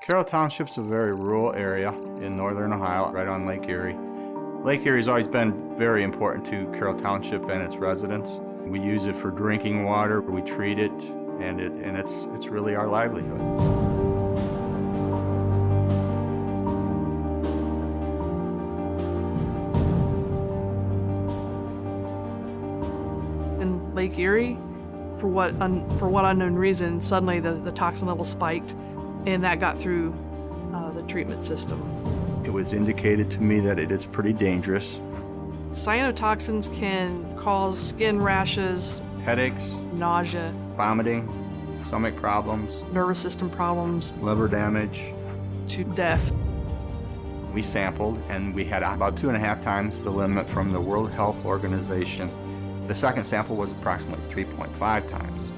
Carroll Township's a very rural area in northern Ohio, right on Lake Erie. Lake Erie's always been very important to Carroll Township and its residents. We use it for drinking water, we treat it, and it's really our livelihood. In Lake Erie, for what unknown reason, suddenly the toxin level spiked, and that got through the treatment system. It was indicated to me that it is pretty dangerous. Cyanotoxins can cause skin rashes, Headaches, nausea, vomiting, stomach problems, nervous system problems, liver damage. to death. We sampled and we had about 2.5 times the limit from the World Health Organization. The second sample was approximately 3.5 times.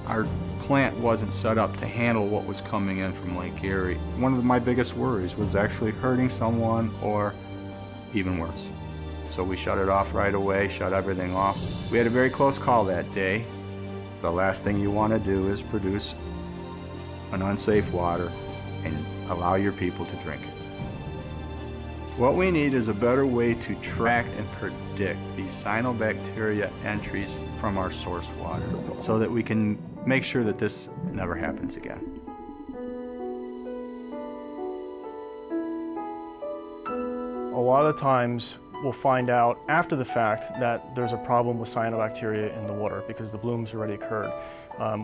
Our plant wasn't set up to handle what was coming in from Lake Erie. One of my biggest worries was actually hurting someone or even worse. So we shut it off right away, shut everything off. We had a very close call that day. The last thing you want to do is produce an unsafe water and allow your people to drink it. What we need is a better way to track and predict these cyanobacteria entries from our source water so that we can make sure that this never happens again. A lot of times we'll find out after the fact that there's a problem with cyanobacteria in the water because the bloom's already occurred.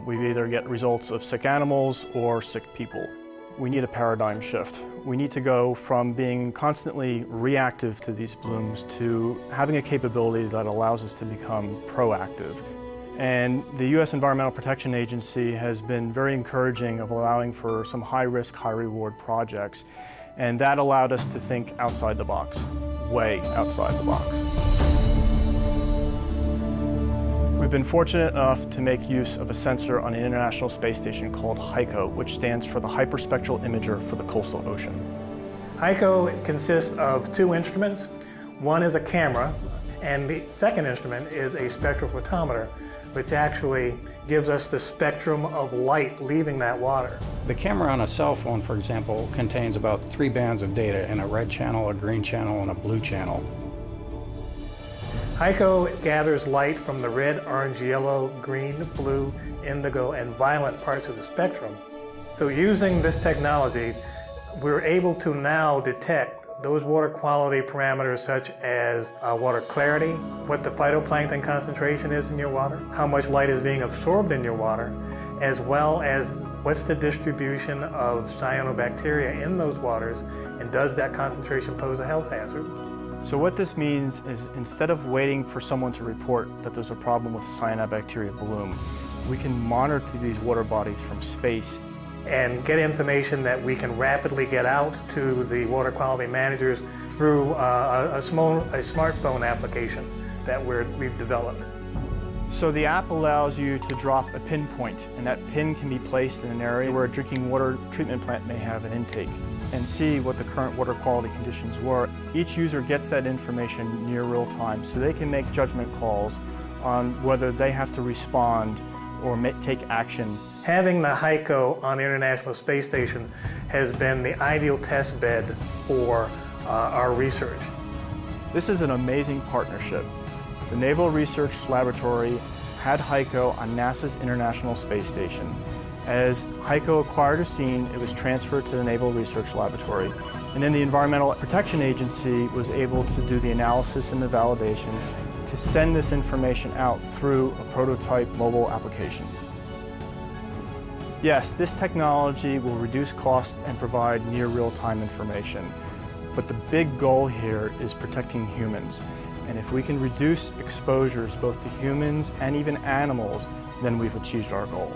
We either get results of sick animals or sick people. We need a paradigm shift. We need to go from being constantly reactive to these blooms to having a capability that allows us to become proactive. And the U.S. Environmental Protection Agency has been very encouraging of allowing for some high-risk, high-reward projects. And that allowed us to think outside the box, way outside the box. We've been fortunate enough to make use of a sensor on the International Space Station called HICO, which stands for the Hyperspectral Imager for the Coastal Ocean. HICO consists of 2 instruments. One is a camera, and the second instrument is a spectrophotometer, which actually gives us the spectrum of light leaving that water. The camera on a cell phone, for example, contains about 3 bands of data in a red channel, a green channel, and a blue channel. HICO gathers light from the red, orange, yellow, green, blue, indigo, and violet parts of the spectrum. So using this technology, we're able to now detect those water quality parameters such as water clarity, what the phytoplankton concentration is in your water, how much light is being absorbed in your water, as well as what's the distribution of cyanobacteria in those waters, and does that concentration pose a health hazard? So what this means is instead of waiting for someone to report that there's a problem with cyanobacteria bloom, we can monitor these water bodies from space and get information that we can rapidly get out to the water quality managers through a smartphone application that we've developed. So the app allows you to drop a pinpoint, and that pin can be placed in an area where a drinking water treatment plant may have an intake, and see what the current water quality conditions were. Each user gets that information near real time, so they can make judgment calls on whether they have to respond or take action. Having the HICO on the International Space Station has been the ideal test bed for our research. This is an amazing partnership. The Naval Research Laboratory had HICO on NASA's International Space Station. As HICO acquired a scene, it was transferred to the Naval Research Laboratory. And then the Environmental Protection Agency was able to do the analysis and the validation to send this information out through a prototype mobile application. Yes, this technology will reduce costs and provide near real-time information. But the big goal here is protecting humans. And if we can reduce exposures both to humans and even animals, then we've achieved our goal.